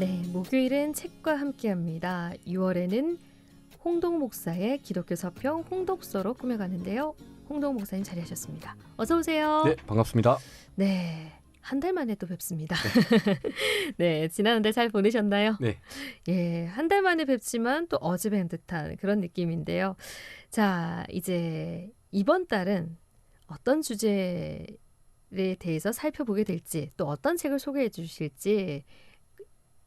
네, 목요일은 책과 함께합니다. 6월에는 홍동 목사의 기독교 서평 홍독서로 꾸며가는데요. 홍동 목사님 자리하셨습니다. 어서 오세요. 네, 반갑습니다. 네, 한 달 만에 또 뵙습니다. 네, 지난 한 달 잘 보내셨나요? 네. 예, 한 달 만에 뵙지만 또 어제 뵌 듯한 그런 느낌인데요. 자, 이제 이번 달은 어떤 주제에 대해서 살펴보게 될지, 또 어떤 책을 소개해 주실지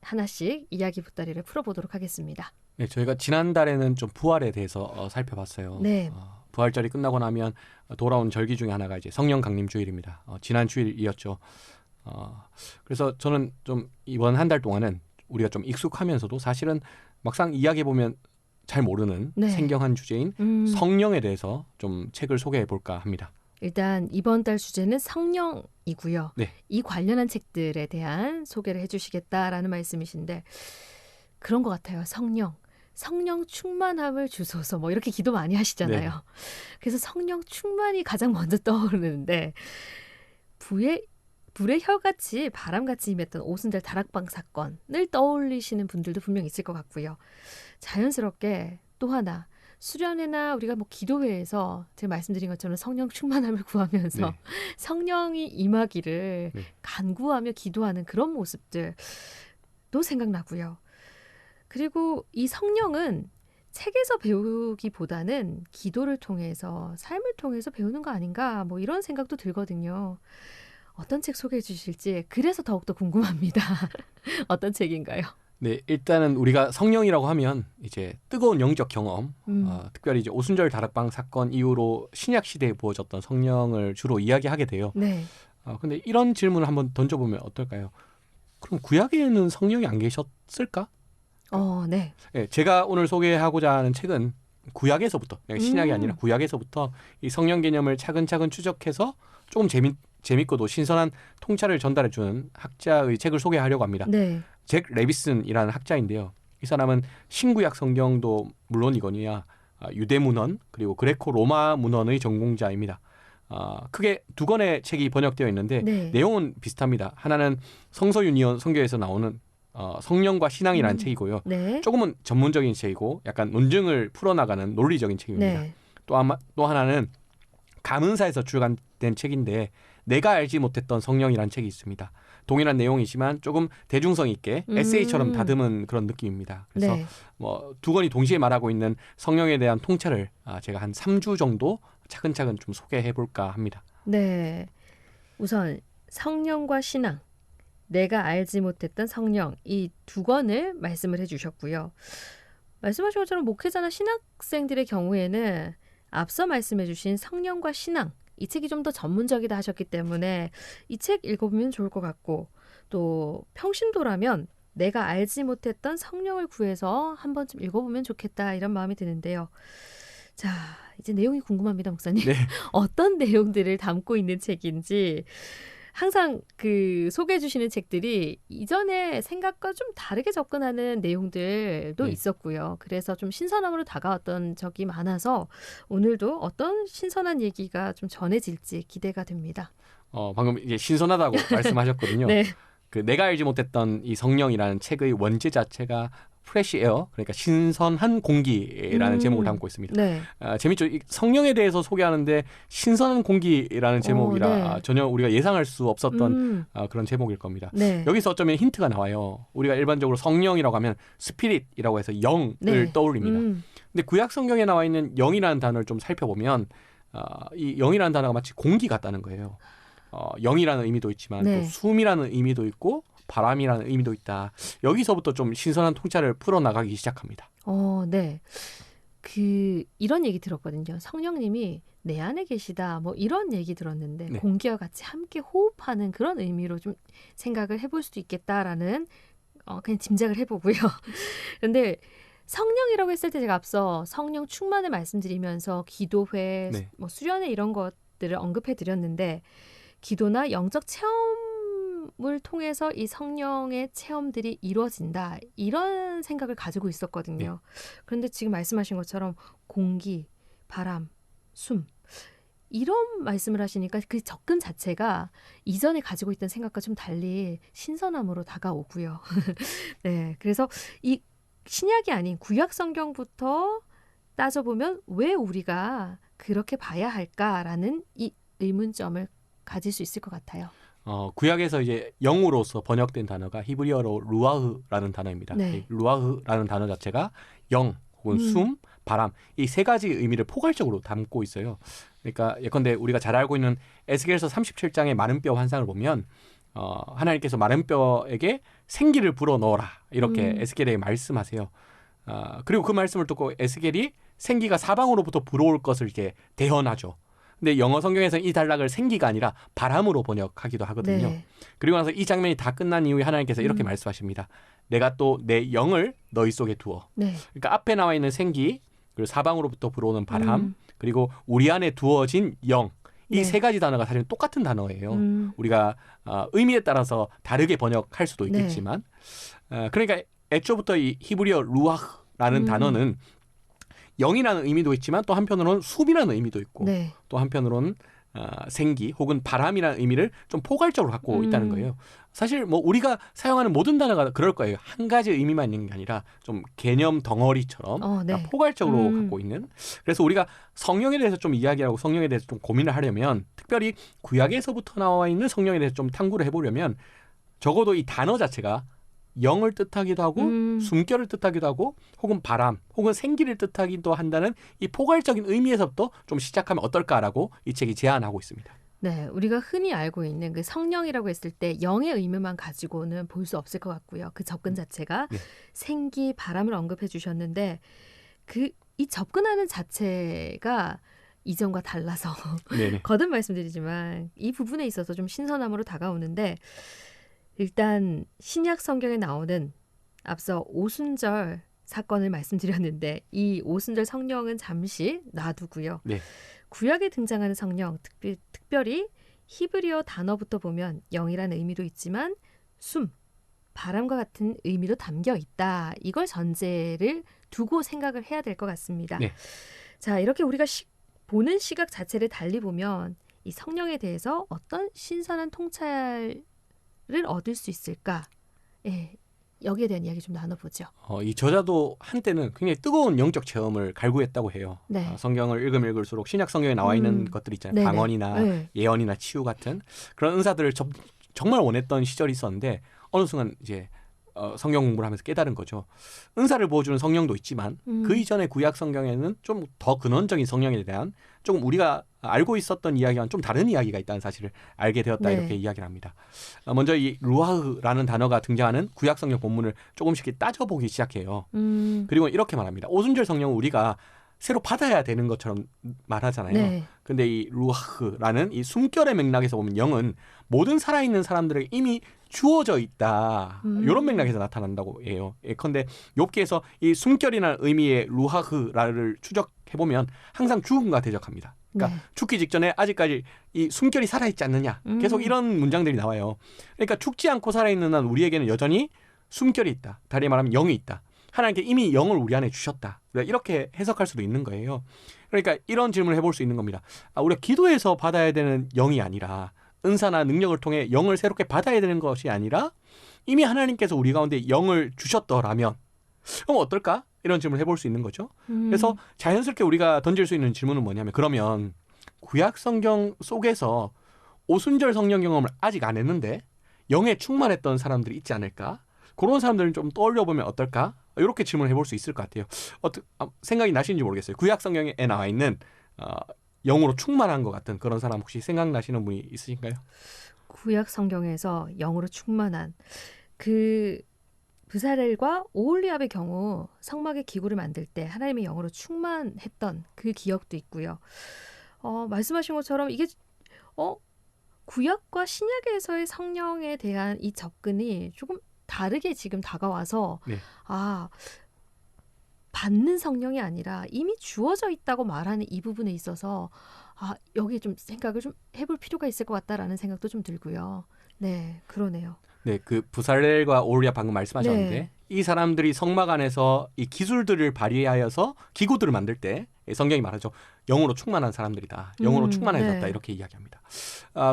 하나씩 이야기 보따리를 풀어보도록 하겠습니다. 네, 저희가 지난달에는 좀 부활에 대해서 살펴봤어요. 네. 부활절이 끝나고 나면 돌아온 절기 중에 하나가 이제 성령 강림 주일입니다. 지난 주일이었죠. 그래서 저는 좀 이번 한 달 동안은 우리가 좀 익숙하면서도 사실은 막상 이야기해보면 잘 모르는 네. 생경한 주제인 성령에 대해서 좀 책을 소개해 볼까 합니다. 일단 이번 달 주제는 성령이고요. 네. 이 관련한 책들에 대한 소개를 해주시겠다라는 말씀이신데 그런 것 같아요. 성령 충만함을 주소서 뭐 이렇게 기도 많이 하시잖아요. 네. 그래서 성령 충만이 가장 먼저 떠오르는데 불의 혀같이 바람같이 임했던 오순절 다락방 사건을 떠올리시는 분들도 분명 있을 것 같고요. 자연스럽게 또 하나 수련회나 우리가 뭐 기도회에서 제가 말씀드린 것처럼 성령 충만함을 구하면서 네. 성령이 임하기를 네. 간구하며 기도하는 그런 모습들도 생각나고요. 그리고 이 성령은 책에서 배우기보다는 기도를 통해서 삶을 통해서 배우는 거 아닌가 뭐 이런 생각도 들거든요. 어떤 책 소개해 주실지 그래서 더욱더 궁금합니다. 어떤 책인가요? 네, 일단은 우리가 성령이라고 하면 이제 뜨거운 영적 경험, 특별히 이제 오순절 다락방 사건 이후로 신약 시대에 부어졌던 성령을 주로 이야기하게 돼요. 네. 근데 이런 질문을 한번 던져보면 어떨까요? 그럼 구약에는 성령이 안 계셨을까? 네. 네, 제가 오늘 소개하고자 하는 책은 구약에서부터, 신약이 아니라 구약에서부터 이 성령 개념을 차근차근 추적해서 조금 재밌고도 신선한 통찰을 전달해주는 학자의 책을 소개하려고 합니다. 네. 잭 레비슨이라는 학자인데요. 이 사람은 신구약 성경도 물론이거니와 유대 문헌 그리고 그레코 로마 문헌의 전공자입니다. 크게 두 권의 책이 번역되어 있는데 네. 내용은 비슷합니다. 하나는 성서윤리원 성교에서 나오는 성령과 신앙이라는 책이고요. 네. 조금은 전문적인 책이고 약간 논증을 풀어나가는 논리적인 책입니다. 네. 또 하나는 감은사에서 출간된 책인데 내가 알지 못했던 성령이라는 책이 있습니다. 동일한 내용이지만 조금 대중성 있게 에세이처럼 다듬은 그런 느낌입니다. 그래서 네. 두 권이 동시에 말하고 있는 성령에 대한 통찰을 제가 한 3주 정도 차근차근 좀 소개해 볼까 합니다. 네. 우선 성령과 신앙, 내가 알지 못했던 성령 이 두 권을 말씀을 해주셨고요. 말씀하신 것처럼 목회자나 신학생들의 경우에는 앞서 말씀해 주신 성령과 신앙 이 책이 좀 더 전문적이다 하셨기 때문에 이 책 읽어보면 좋을 것 같고 또 평신도라면 내가 알지 못했던 성령을 구해서 한 번쯤 읽어보면 좋겠다 이런 마음이 드는데요. 자, 이제 내용이 궁금합니다, 목사님. 네. 어떤 내용들을 담고 있는 책인지 항상 그 소개해 주시는 책들이 이전에 생각과 좀 다르게 접근하는 내용들도 네. 있었고요. 그래서 좀 신선함으로 다가왔던 적이 많아서 오늘도 어떤 신선한 얘기가 좀 전해질지 기대가 됩니다. 방금 이제 신선하다고 말씀하셨거든요. 네. 그 내가 알지 못했던 이 성령이라는 책의 원제 자체가 프레시 에어, 그러니까 신선한 공기라는 제목을 담고 있습니다. 네. 재밌죠? 이 성령에 대해서 소개하는데 신선한 공기라는 제목이라 네. 전혀 우리가 예상할 수 없었던 그런 제목일 겁니다. 네. 여기서 어쩌면 힌트가 나와요. 우리가 일반적으로 성령이라고 하면 스피릿이라고 해서 영을 네. 떠올립니다. 근데 구약 성경에 나와 있는 영이라는 단어를 좀 살펴보면 이 영이라는 단어가 마치 공기 같다는 거예요. 영이라는 의미도 있지만 네. 또 숨이라는 의미도 있고 바람이라는 의미도 있다. 여기서부터 좀 신선한 통찰을 풀어나가기 시작합니다. 네. 이런 얘기 들었거든요. 성령님이 내 안에 계시다. 뭐 이런 얘기 들었는데 네. 공기와 같이 함께 호흡하는 그런 의미로 좀 생각을 해볼 수도 있겠다라는 그냥 짐작을 해보고요. 그런데 성령이라고 했을 때 제가 앞서 성령 충만을 말씀드리면서 기도회, 네. 뭐 수련회 이런 것들을 언급해 드렸는데 기도나 영적 체험을 통해서 이 성령의 체험들이 이루어진다. 이런 생각을 가지고 있었거든요. 그런데 지금 말씀하신 것처럼 공기, 바람, 숨 이런 말씀을 하시니까 그 접근 자체가 이전에 가지고 있던 생각과 좀 달리 신선함으로 다가오고요. 네, 그래서 이 신약이 아닌 구약 성경부터 따져보면 왜 우리가 그렇게 봐야 할까라는 이 의문점을 가질 수 있을 것 같아요. 구약에서 이제 영으로서 번역된 단어가 히브리어로 루아흐라는 단어입니다. 네. 이 루아흐라는 단어 자체가 영 혹은 숨, 바람 이 세 가지 의미를 포괄적으로 담고 있어요. 그러니까 예컨대 우리가 잘 알고 있는 에스겔서 37장의 마른 뼈 환상을 보면 하나님께서 마른 뼈에게 생기를 불어 넣어라 이렇게 에스겔에게 말씀하세요. 그리고 그 말씀을 듣고 에스겔이 생기가 사방으로부터 불어올 것을 이렇게 대언하죠. 근데 영어 성경에서는 이 단락을 생기가 아니라 바람으로 번역하기도 하거든요. 네. 그리고 나서 이 장면이 다 끝난 이후에 하나님께서 이렇게 말씀하십니다. 내가 또 내 영을 너희 속에 두어. 네. 그러니까 앞에 나와 있는 생기, 그리고 사방으로부터 불어오는 바람, 그리고 우리 안에 두어진 영. 이 세 가지 단어가 사실 똑같은 단어예요. 우리가 의미에 따라서 다르게 번역할 수도 있겠지만 그러니까 애초부터 이 히브리어 루아흐라는 단어는 영이라는 의미도 있지만 또 한편으로는 숨이라는 의미도 있고 네. 또 한편으로는 생기 혹은 바람이라는 의미를 좀 포괄적으로 갖고 있다는 거예요. 사실 뭐 우리가 사용하는 모든 단어가 그럴 거예요. 한 가지 의미만 있는 게 아니라 좀 개념 덩어리처럼 네. 포괄적으로 갖고 있는. 그래서 우리가 성령에 대해서 좀 이야기하고 성령에 대해서 좀 고민을 하려면 특별히 구약에서부터 나와 있는 성령에 대해서 좀 탐구를 해보려면 적어도 이 단어 자체가 영을 뜻하기도 하고 숨결을 뜻하기도 하고 혹은 바람 혹은 생기를 뜻하기도 한다는 이 포괄적인 의미에서부터 좀 시작하면 어떨까라고 이 책이 제안하고 있습니다. 네, 우리가 흔히 알고 있는 그 성령이라고 했을 때 영의 의미만 가지고는 볼 수 없을 것 같고요. 그 접근 자체가 생기, 바람을 언급해 주셨는데 이 접근하는 자체가 이전과 달라서 거듭 말씀드리지만 이 부분에 있어서 좀 신선함으로 다가오는데 일단 신약 성경에 나오는 앞서 오순절 사건을 말씀드렸는데 이 오순절 성령은 잠시 놔두고요. 네. 구약에 등장하는 성령, 특별히 히브리어 단어부터 보면 영이라는 의미도 있지만 숨, 바람과 같은 의미도 담겨 있다. 이걸 전제를 두고 생각을 해야 될 것 같습니다. 네. 자, 이렇게 우리가 보는 시각 자체를 달리 보면 이 성령에 대해서 어떤 신선한 통찰을 얻을 수 있을까? 예, 여기에 대한 이야기 좀 나눠보죠. 이 저자도 한때는 굉장히 뜨거운 영적 체험을 갈구했다고 해요. 네. 성경을 읽으면 읽을수록 신약 성경에 나와 있는 것들 있잖아요. 네네. 방언이나 예언이나 치유 같은 그런 은사들을 정말 원했던 시절이 있었는데 어느 순간 이제 성경 공부를 하면서 깨달은 거죠. 은사를 부어주는 성령도 있지만 그 이전의 구약 성경에는 좀 더 근원적인 성령에 대한 조금 우리가 알고 있었던 이야기와는 좀 다른 이야기가 있다는 사실을 알게 되었다 이렇게 이야기를 합니다. 먼저 이 루아흐라는 단어가 등장하는 구약 성경 본문을 조금씩 따져보기 시작해요. 그리고 이렇게 말합니다. 오순절 성령은 우리가 새로 받아야 되는 것처럼 말하잖아요. 네. 근데 이 루아흐라는 이 숨결의 맥락에서 보면 영은 모든 살아있는 사람들에게 이미 주어져 있다. 이런 맥락에서 나타난다고 해요. 예컨대 욥기에서 이 숨결이라는 의미의 루아흐라를 추적해보면 항상 죽음과 대적합니다. 그러니까 죽기 직전에 아직까지 이 숨결이 살아있지 않느냐. 계속 이런 문장들이 나와요. 그러니까 죽지 않고 살아있는 한 우리에게는 여전히 숨결이 있다. 다리 말하면 영이 있다. 하나님께 이미 영을 우리 안에 주셨다. 이렇게 해석할 수도 있는 거예요. 그러니까 이런 질문을 해볼 수 있는 겁니다. 우리가 기도해서 받아야 되는 영이 아니라 은사나 능력을 통해 영을 새롭게 받아야 되는 것이 아니라 이미 하나님께서 우리 가운데 영을 주셨더라면 그럼 어떨까? 이런 질문을 해볼 수 있는 거죠. 그래서 자연스럽게 우리가 던질 수 있는 질문은 뭐냐면 그러면 구약 성경 속에서 오순절 성령 경험을 아직 안 했는데 영에 충만했던 사람들이 있지 않을까? 그런 사람들을 좀 떠올려보면 어떨까? 이렇게 질문을 해볼 수 있을 것 같아요. 생각이 나시는지 모르겠어요. 구약 성경에 나와 있는 영으로 충만한 것 같은 그런 사람 혹시 생각나시는 분이 있으신가요? 구약 성경에서 영으로 충만한 그 브살렐과 오홀리압의 경우 성막의 기구를 만들 때 하나님의 영으로 충만했던 그 기억도 있고요. 말씀하신 것처럼 이게 구약과 신약에서의 성령에 대한 이 접근이 조금 다르게 지금 다가와서 받는 성령이 아니라 이미 주어져 있다고 말하는 이 부분에 있어서 여기에 좀 생각을 좀 해볼 필요가 있을 것 같다라는 생각도 좀 들고요. 네, 그러네요. 네, 그 부살렐과 오홀리아 방금 말씀하셨는데 이 사람들이 성막 안에서 이 기술들을 발휘하여서 기구들을 만들 때 성경이 말하죠. 영으로 충만한 사람들이다. 영으로 충만해졌다. 네. 이렇게 이야기합니다.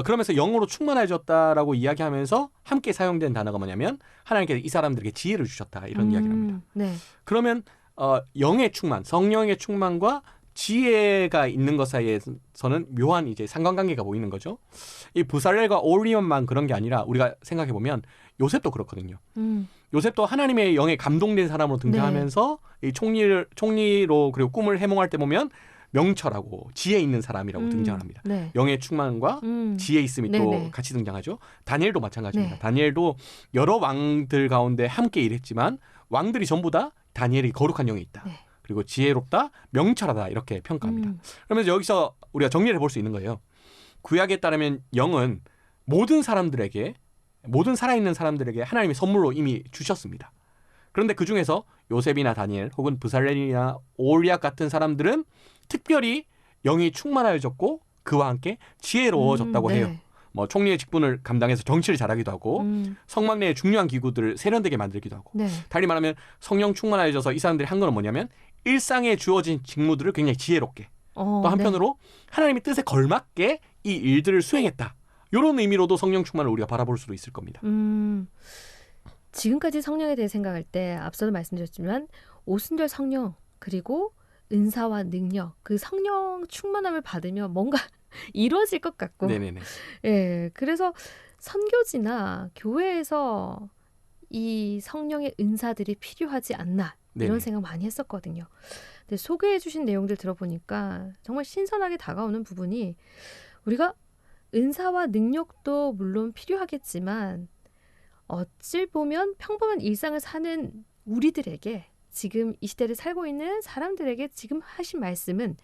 그러면서 영으로 충만해졌다라고 이야기하면서 함께 사용된 단어가 뭐냐면 하나님께서 이 사람들에게 지혜를 주셨다. 이런 이야기를 합니다. 네. 그러면 영의 충만, 성령의 충만과 지혜가 있는 것 사이에서는 묘한 이제 상관관계가 보이는 거죠. 이 부살렐과 오홀리엄만 그런 게 아니라 우리가 생각해 보면 요셉도 그렇거든요. 요셉도 하나님의 영에 감동된 사람으로 등장하면서 이 총리로 그리고 꿈을 해몽할 때 보면 명철하고 지혜 있는 사람이라고 등장을 합니다. 네. 영의 충만과 지혜 있음이 또 네네. 같이 등장하죠. 다니엘도 마찬가지입니다. 네. 다니엘도 여러 왕들 가운데 함께 일했지만 왕들이 전부 다 다니엘이 거룩한 영이 있다. 네. 그리고 지혜롭다, 명철하다 이렇게 평가합니다. 그러면서 여기서 우리가 정리를 해볼 수 있는 거예요. 구약에 따르면 영은 모든 사람들에게, 모든 살아있는 사람들에게 하나님이 선물로 이미 주셨습니다. 그런데 그중에서 요셉이나 다니엘 혹은 부살렐이나 오홀리압 같은 사람들은 특별히 영이 충만하여졌고 그와 함께 지혜로워졌다고 네. 해요. 뭐 총리의 직분을 감당해서 정치를 잘하기도 하고 성막 내의 중요한 기구들을 세련되게 만들기도 하고 네. 달리 말하면 성령 충만하여져서 이 사람들이 한 거는 뭐냐면 일상에 주어진 직무들을 굉장히 지혜롭게 또 한편으로 하나님의 뜻에 걸맞게 이 일들을 수행했다. 이런 의미로도 성령 충만을 우리가 바라볼 수도 있을 겁니다. 지금까지 성령에 대해 생각할 때 앞서도 말씀드렸지만 오순절 성령 그리고 은사와 능력 그 성령 충만함을 받으면 뭔가 이루어질 것 같고 네네네. 예, 그래서 선교지나 교회에서 이 성령의 은사들이 필요하지 않나 이런 네네. 생각 많이 했었거든요. 근데 소개해 주신 내용들 들어보니까 정말 신선하게 다가오는 부분이 우리가 은사와 능력도 물론 필요하겠지만 어찌 보면 평범한 일상을 사는 우리들에게 지금 이 시대를 살고 있는 사람들에게 지금 하신 말씀은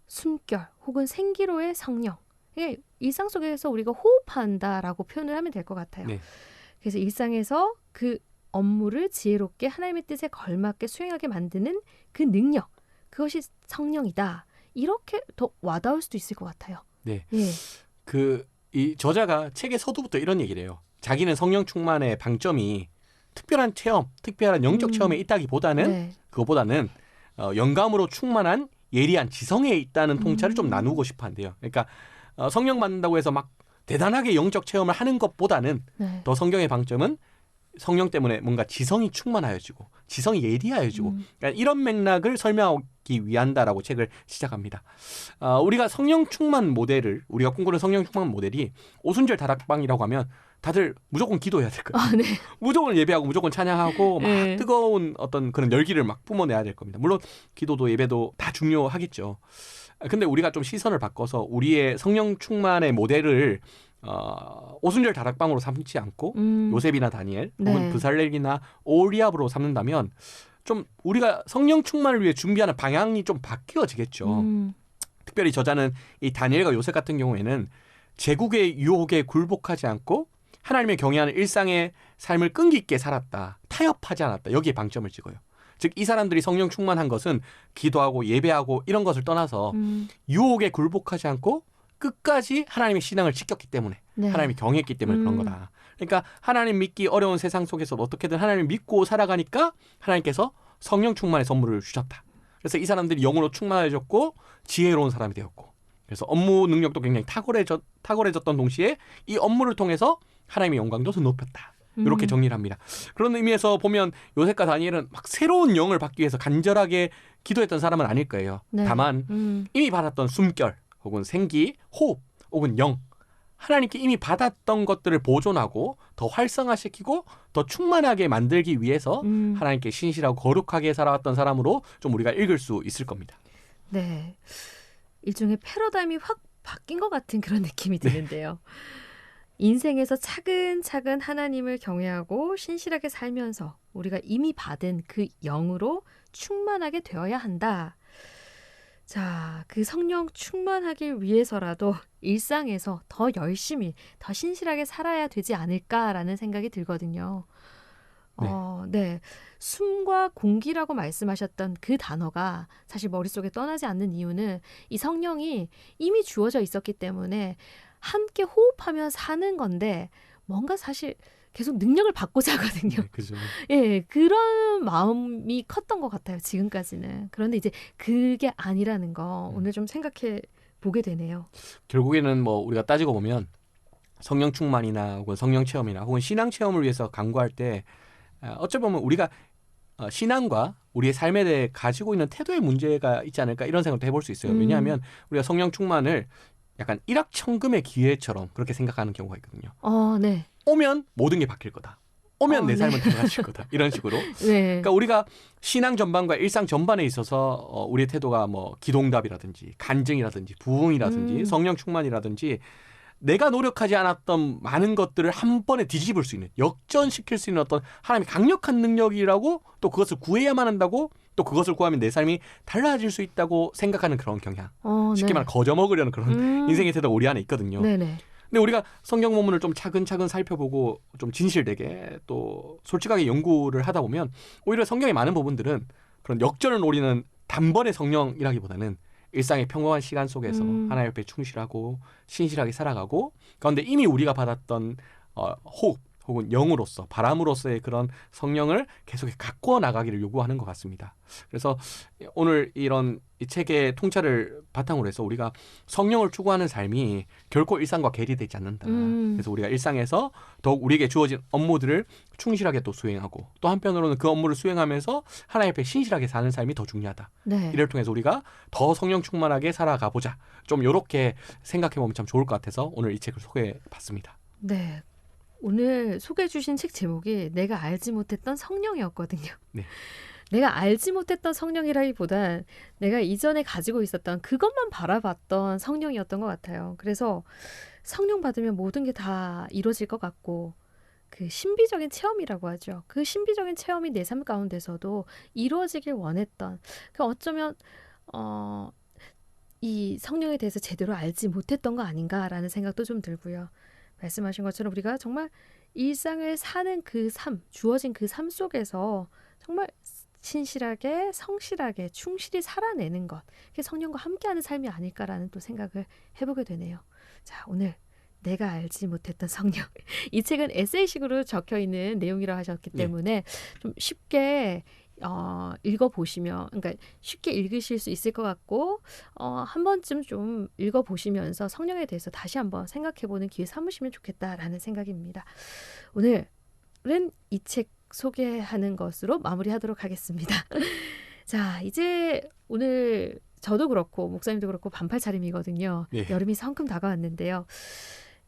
숨결 혹은 생기로의 성령. 이게 일상 속에서 우리가 호흡한다라고 표현을 하면 될 것 같아요. 네. 그래서 일상에서 그 업무를 지혜롭게 하나님의 뜻에 걸맞게 수행하게 만드는 그 능력. 그것이 성령이다. 이렇게 더 와닿을 수도 있을 것 같아요. 네. 예. 이 저자가 책의 서두부터 이런 얘기를 해요. 자기는 성령 충만의 방점이 특별한 체험, 특별한 영적 체험에 있다기보다는 네. 그거보다는 영감으로 충만한 예리한 지성에 있다는 통찰을 좀 나누고 싶어 한대요. 그러니까 성령 받는다고 해서 막 대단하게 영적 체험을 하는 것보다는 네. 더 성경의 방점은 성령 때문에 뭔가 지성이 충만하여지고 지성이 예리하여지고 그러니까 이런 맥락을 설명하기 위한다라고 책을 시작합니다. 우리가 성령 충만 모델을 우리가 꿈꾸는 성령 충만 모델이 오순절 다락방이라고 하면 다들 무조건 기도해야 될 거예요. 아, 네. 무조건 예배하고 무조건 찬양하고 막 네. 뜨거운 어떤 그런 열기를 막 뿜어내야 될 겁니다. 물론 기도도 예배도 다 중요하겠죠. 근데 우리가 좀 시선을 바꿔서 우리의 성령 충만의 모델을 오순절 다락방으로 삼지 않고 요셉이나 다니엘 혹은 네. 부살렐이나 오홀리압으로 삼는다면 좀 우리가 성령 충만을 위해 준비하는 방향이 좀 바뀌어지겠죠. 특별히 저자는 이 다니엘과 요셉 같은 경우에는 제국의 유혹에 굴복하지 않고 하나님의 경외하는 일상의 삶을 끈기 있게 살았다. 타협하지 않았다. 여기에 방점을 찍어요. 즉 이 사람들이 성령 충만한 것은 기도하고 예배하고 이런 것을 떠나서 유혹에 굴복하지 않고 끝까지 하나님의 신앙을 지켰기 때문에 네. 하나님이 경외했기 때문에 그런 거다. 그러니까 하나님 믿기 어려운 세상 속에서 어떻게든 하나님 믿고 살아가니까 하나님께서 성령 충만의 선물을 주셨다. 그래서 이 사람들이 영으로 충만해졌고 지혜로운 사람이 되었고 그래서 업무 능력도 굉장히 탁월해졌던 동시에 이 업무를 통해서 하나님의 영광도 더 높였다. 이렇게 정리를 합니다. 그런 의미에서 보면 요셉과 다니엘은 막 새로운 영을 받기 위해서 간절하게 기도했던 사람은 아닐 거예요. 네. 다만 이미 받았던 숨결 혹은 생기, 호흡 혹은 영 하나님께 이미 받았던 것들을 보존하고 더 활성화시키고 더 충만하게 만들기 위해서 하나님께 신실하고 거룩하게 살아왔던 사람으로 좀 우리가 읽을 수 있을 겁니다. 네. 일종의 패러다임이 확 바뀐 것 같은 그런 느낌이 드는데요. 인생에서 차근차근 하나님을 경외하고 신실하게 살면서 우리가 이미 받은 그 영으로 충만하게 되어야 한다. 자, 그 성령 충만하기 위해서라도 일상에서 더 열심히, 더 신실하게 살아야 되지 않을까라는 생각이 들거든요. 네. 숨과 공기라고 말씀하셨던 그 단어가 사실 머릿속에 떠나지 않는 이유는 이 성령이 이미 주어져 있었기 때문에 함께 호흡하며 사는 건데 뭔가 사실 계속 능력을 받고자 하거든요. 네, 그죠. 예, 그런 마음이 컸던 것 같아요. 지금까지는. 그런데 이제 그게 아니라는 거 오늘 좀 생각해 보게 되네요. 결국에는 뭐 우리가 따지고 보면 성령 충만이나 혹은 성령 체험이나 혹은 신앙 체험을 위해서 간구할 때 어찌 보면 우리가 신앙과 우리의 삶에 대해 가지고 있는 태도의 문제가 있지 않을까 이런 생각도 해볼 수 있어요. 왜냐하면 우리가 성령 충만을 약간 일확천금의 기회처럼 그렇게 생각하는 경우가 있거든요. 네. 오면 모든 게 바뀔 거다. 오면 내 네. 삶은 달라질 거다. 이런 식으로. 네. 그러니까 우리가 신앙 전반과 일상 전반에 있어서 우리의 태도가 뭐 기동답이라든지 간증이라든지 부흥이라든지 성령 충만이라든지 내가 노력하지 않았던 많은 것들을 한 번에 뒤집을 수 있는 역전시킬 수 있는 어떤 하나님의 강력한 능력이라고 또 그것을 구해야만 한다고 또 그것을 구하면 내 삶이 달라질 수 있다고 생각하는 그런 경향. 쉽게 네. 말해 거저먹으려는 그런 인생의 태도가 우리 안에 있거든요. 네네. 근데 우리가 성경 본문을 좀 차근차근 살펴보고 좀 진실되게 또 솔직하게 연구를 하다 보면 오히려 성경의 많은 부분들은 그런 역전을 노리는 단번의 성령이라기보다는 일상의 평범한 시간 속에서 하나님 옆에 충실하고 신실하게 살아가고 가운데 이미 우리가 받았던 호흡 혹은 영으로서 바람으로서의 그런 성령을 계속 가꾸어 나가기를 요구하는 것 같습니다. 그래서 오늘 이런 이 책의 통찰을 바탕으로 해서 우리가 성령을 추구하는 삶이 결코 일상과 괴리되지 않는다. 그래서 우리가 일상에서 더욱 우리에게 주어진 업무들을 충실하게 또 수행하고 또 한편으로는 그 업무를 수행하면서 하나님 앞에 신실하게 사는 삶이 더 중요하다. 네. 이를 통해서 우리가 더 성령 충만하게 살아가 보자. 좀 이렇게 생각해보면 참 좋을 것 같아서 오늘 이 책을 소개해봤습니다. 네. 오늘 소개해 주신 책 제목이 내가 알지 못했던 성령이었거든요. 네. 내가 알지 못했던 성령이라기보단 내가 이전에 가지고 있었던 그것만 바라봤던 성령이었던 것 같아요. 그래서 성령 받으면 모든 게 다 이루어질 것 같고 그 신비적인 체험이라고 하죠. 그 신비적인 체험이 내 삶 가운데서도 이루어지길 원했던 그 어쩌면 이 성령에 대해서 제대로 알지 못했던 거 아닌가라는 생각도 좀 들고요. 말씀하신 것처럼 우리가 정말 일상을 사는 그 삶, 주어진 그 삶 속에서 정말 신실하게, 성실하게, 충실히 살아내는 것. 그게 성령과 함께하는 삶이 아닐까라는 또 생각을 해보게 되네요. 자, 오늘 내가 알지 못했던 성령. 이 책은 에세이식으로 적혀있는 내용이라고 하셨기 때문에 좀 쉽게 읽어보시면, 그러니까 쉽게 읽으실 수 있을 것 같고 한 번쯤 좀 읽어보시면서 성령에 대해서 다시 한번 생각해보는 기회 삼으시면 좋겠다라는 생각입니다. 오늘은 이 책 소개하는 것으로 마무리하도록 하겠습니다. 자, 이제 오늘 저도 그렇고 목사님도 그렇고 반팔 차림이거든요. 네. 여름이 성큼 다가왔는데요.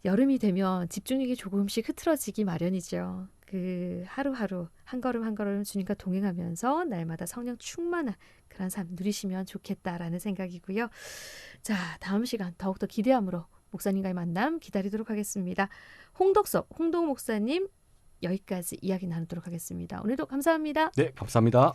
여름이 되면 집중력이 조금씩 흐트러지기 마련이죠. 그 하루하루 한 걸음 한 걸음 주님과 동행하면서 날마다 성령 충만한 그런 삶 누리시면 좋겠다라는 생각이고요. 자, 다음 시간 더욱더 기대함으로 목사님과의 만남 기다리도록 하겠습니다. 홍덕섭, 홍동욱 목사님 여기까지 이야기 나누도록 하겠습니다. 오늘도 감사합니다. 네, 감사합니다.